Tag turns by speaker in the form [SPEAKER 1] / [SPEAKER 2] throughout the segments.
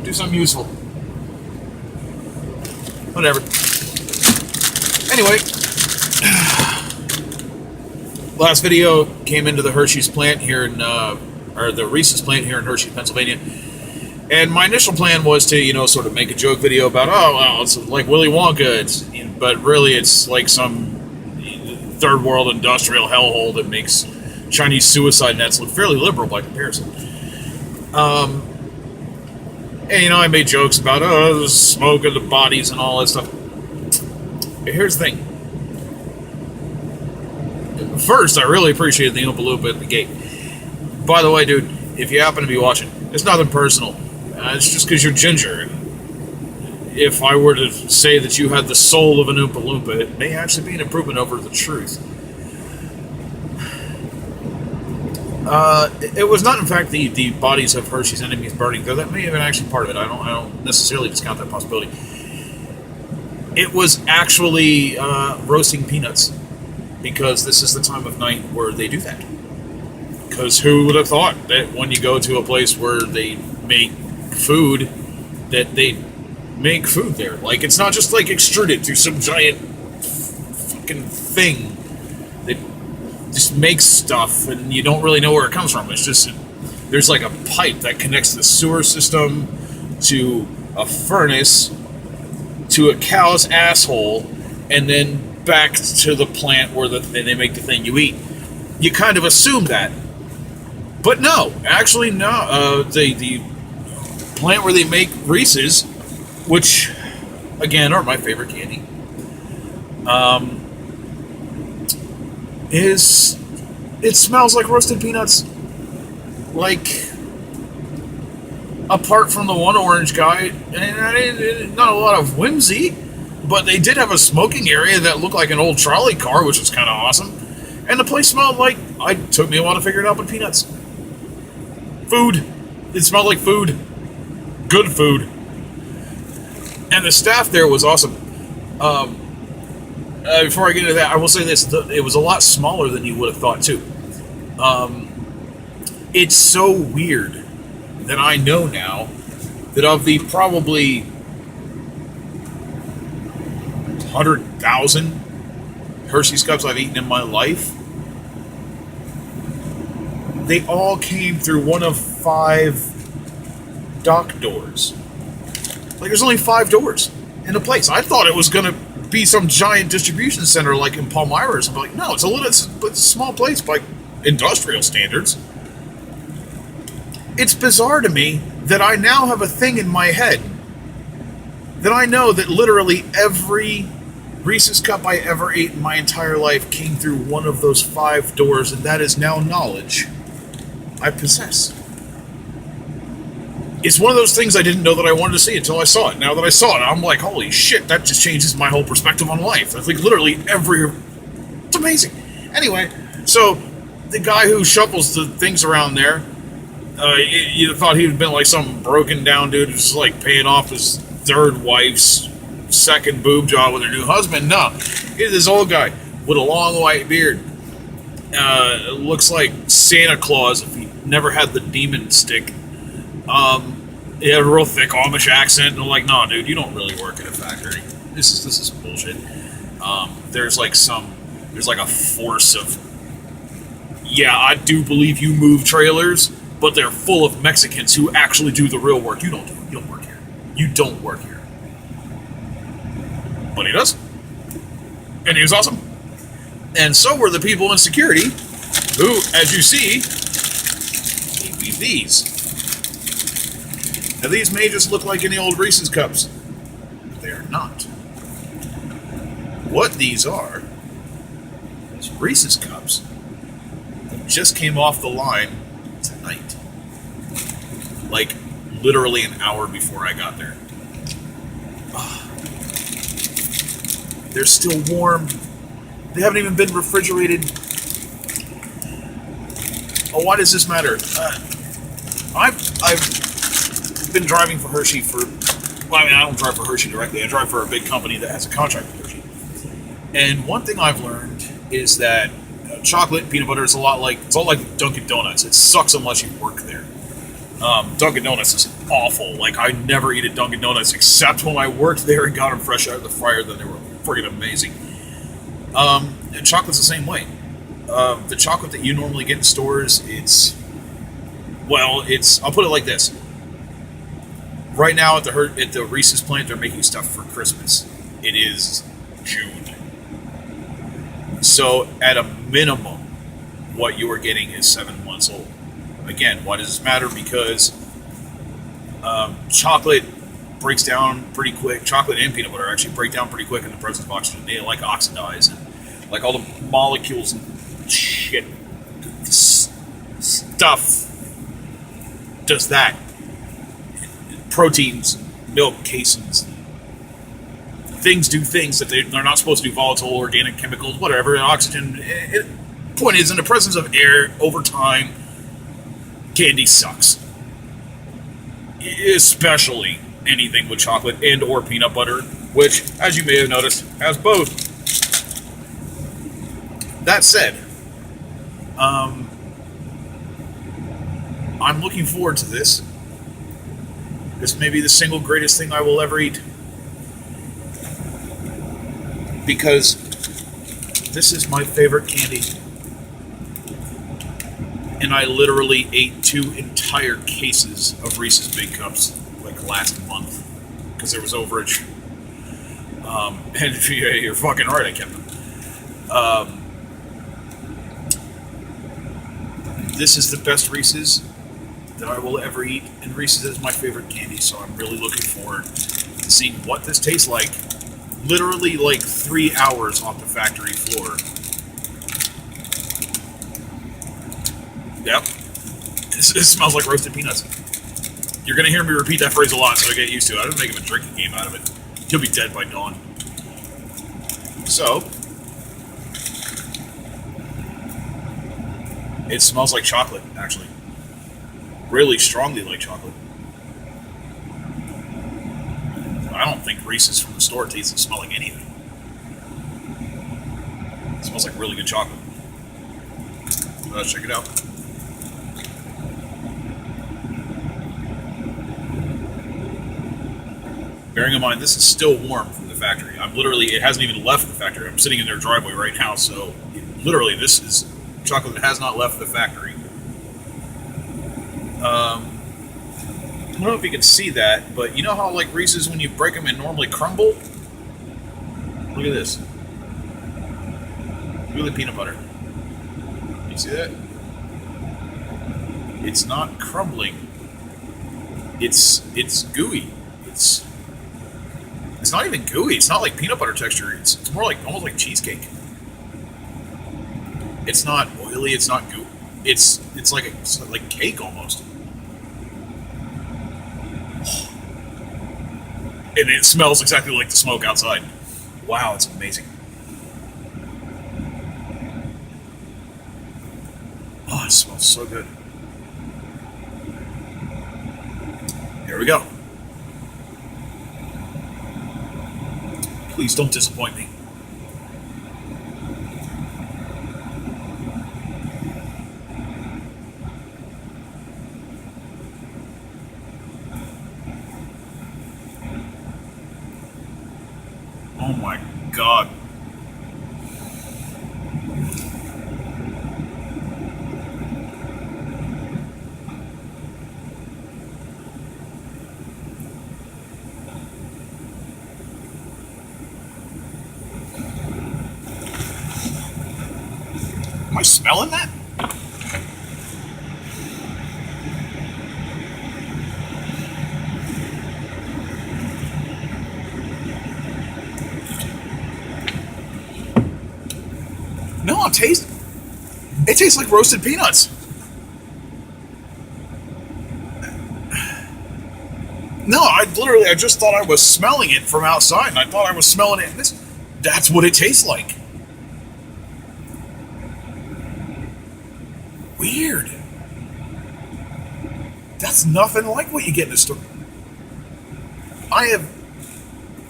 [SPEAKER 1] Do something useful. Whatever. Anyway, last video came into the Hershey's plant here in, or the Reese's plant here in Hershey, Pennsylvania. And my initial plan was to, sort of make a joke video about, oh, well, it's like Willy Wonka, but really it's like some third world industrial hellhole that makes Chinese suicide nets look fairly liberal by comparison. And, I made jokes about, the smoke of the bodies and all that stuff. Here's the thing. First, I really appreciated the Oompa Loompa at the gate. By the way, dude, if you happen to be watching, it's nothing personal. It's just because you're ginger. If I were to say that you had the soul of an Oompa Loompa, it may actually be an improvement over the truth. It was not, in fact, the bodies of Hershey's enemies burning, though that may have been actually part of it. I don't necessarily discount that possibility. It was actually roasting peanuts, because this is the time of night where they do that. Because who would have thought that when you go to a place where they make food, that they make food there? Like, it's not just like extruded through some giant fucking thing that just makes stuff and you don't really know where it comes from. It's just, there's like a pipe that connects the sewer system to a furnace to a cow's asshole and then back to the plant where they make the thing you eat. You kind of assume that. But no, actually no. The plant where they make Reese's, which, again, are my favorite candy, it smells like roasted peanuts. Like, apart from the one orange guy, and not a lot of whimsy, but they did have a smoking area that looked like an old trolley car, which was kind of awesome. And the place smelled like, it took me a while to figure it out, but peanuts. Food. It smelled like food. Good food. And the staff there was awesome. Before I get into that, I will say this. It was a lot smaller than you would have thought, too. It's so weird that I know now that of the probably 100,000 Hershey's cups I've eaten in my life, they all came through one of 5 dock doors. Like, there's only 5 doors in a place. I thought it was going to be some giant distribution center like in Palmyra or something. Like, no, it's a small place by industrial standards. It's bizarre to me that I now have a thing in my head that I know that literally every Reese's cup I ever ate in my entire life came through one of those 5 doors, and that is now knowledge I possess. It's one of those things I didn't know that I wanted to see until I saw it. Now that I saw it, I'm like, holy shit, that just changes my whole perspective on life. I think literally it's amazing. Anyway, so the guy who shuffles the things around there, you thought he'd been like some broken down dude who's like paying off his third wife's second boob job with her new husband. No, he's this old guy with a long white beard. Looks like Santa Claus if he never had the demon stick. He had a real thick Amish accent, and I'm like, no, dude, you don't really work at a factory. This is bullshit. There's like a force of, yeah, I do believe you move trailers, but they're full of Mexicans who actually do the real work. You don't work here. You don't work here. But he does. And he was awesome. And so were the people in security, who, as you see, gave me these. Now, these may just look like any old Reese's cups. They are not. What these are is Reese's cups that just came off the line tonight. Like, literally an hour before I got there. They're still warm. They haven't even been refrigerated. Oh, why does this matter? I've been driving for Hershey I don't drive for Hershey directly. I drive for a big company that has a contract with Hershey. And one thing I've learned is that chocolate and peanut butter is a lot like Dunkin' Donuts. It sucks unless you work there. Dunkin' Donuts is awful. Like, I never eat at Dunkin' Donuts except when I worked there and got them fresh out of the fryer. Then they were friggin' amazing. And chocolate's the same way. The chocolate that you normally get in stores, I'll put it like this. Right now at the Reese's plant, they're making stuff for Christmas. It is June. So at a minimum, what you are getting is 7 months old. Again, why does this matter? Because chocolate breaks down pretty quick. Chocolate and peanut butter actually break down pretty quick in the presence of oxygen. They like oxidize, and like all the molecules and shit stuff does that. Proteins, milk, caseins, things do things that they're not supposed to do. Volatile, organic chemicals, whatever, and oxygen. Point is, in the presence of air, over time, candy sucks. Especially anything with chocolate and or peanut butter, which, as you may have noticed, has both. That said, I'm looking forward to this. This may be the single greatest thing I will ever eat. Because this is my favorite candy. And I literally ate 2 entire cases of Reese's Big Cups like last month. Because there was overage. And yeah, you're fucking right, I kept them. This is the best Reese's that I will ever eat, and Reese's is my favorite candy, so I'm really looking forward to seeing what this tastes like. Literally like 3 hours off the factory floor. Yep. It smells like roasted peanuts. You're going to hear me repeat that phrase a lot, so I get used to it. I didn't make him a drinking game out of it. He'll be dead by dawn. So, it smells like chocolate, actually. Really strongly like chocolate. I don't think Reese's from the store tastes and smells like anything. It smells like really good chocolate. Let's check it out. Bearing in mind, this is still warm from the factory. It hasn't even left the factory. I'm sitting in their driveway right now, so literally this is chocolate that has not left the factory. I don't know if you can see that, but you know how like Reese's, when you break them and normally crumble? Look at this. Look at the peanut butter. You see that? It's not crumbling. It's gooey. It's not even gooey. It's not like peanut butter texture. It's more like almost like cheesecake. It's not oily. It's not gooey. It's like cake almost. And it smells exactly like the smoke outside. Wow, it's amazing. Oh, it smells so good. Here we go. Please don't disappoint me. Oh my God. Am I smelling that? No, it tastes like roasted peanuts. No, I just thought I was smelling it from outside, and I thought I was smelling it. That's what it tastes like. Weird. That's nothing like what you get in the store.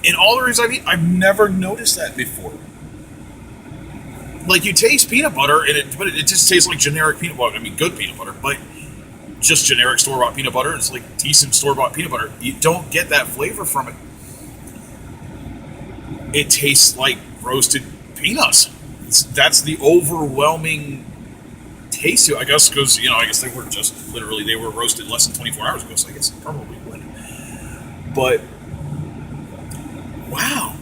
[SPEAKER 1] In all the reasons I've eaten, I've never noticed that before. Like, you taste peanut butter, but it just tastes like generic peanut butter. I mean, good peanut butter, but just generic store-bought peanut butter. It's like decent store-bought peanut butter. You don't get that flavor from it. It tastes like roasted peanuts. That's the overwhelming taste to it, I guess, because, I guess they were just literally, they were roasted less than 24 hours ago, so I guess it probably would. But, wow.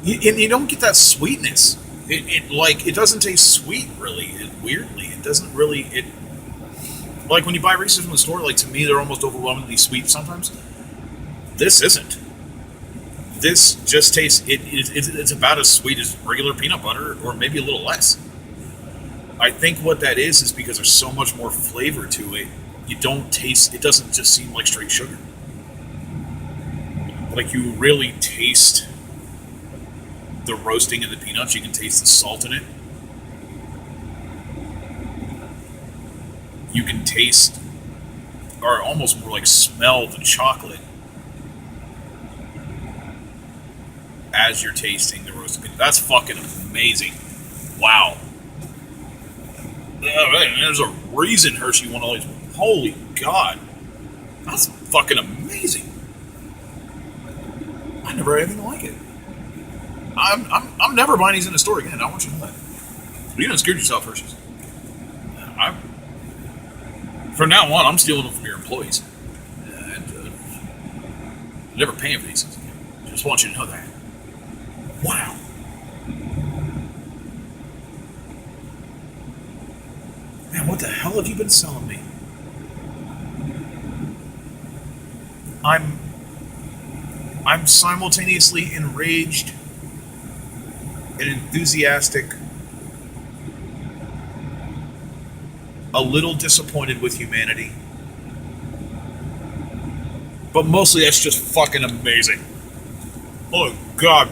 [SPEAKER 1] You don't get that sweetness. It doesn't taste sweet, really. Weirdly, it doesn't really, like when you buy Reese's from the store, like to me, they're almost overwhelmingly sweet sometimes. This isn't. This just tastes, it's about as sweet as regular peanut butter, or maybe a little less. I think what that is because there's so much more flavor to it. You don't taste, it doesn't just seem like straight sugar. Like you really taste the roasting of the peanuts. You can taste the salt in it. You can taste, or almost more like smell, the chocolate as you're tasting the roasted peanut. That's fucking amazing. Wow. There's a reason Hershey won all these. Holy God. That's fucking amazing. I never had anything like it. I'm never buying these in the store again. I want you to know that. You done screwed yourself, Hershey's. From now on, I'm stealing them from your employees. Never paying for these things again. Just want you to know that. Wow. Man, what the hell have you been selling me? I'm simultaneously enraged and enthusiastic, a little disappointed with humanity, but mostly that's just fucking amazing. Oh God.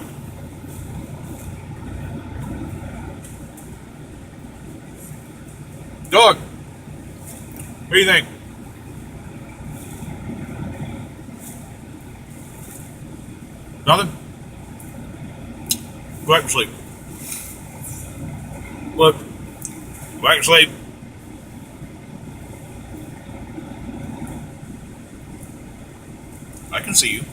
[SPEAKER 1] Dog, what do you think? Nothing? Go back to sleep. Look, go back to sleep. I can see you.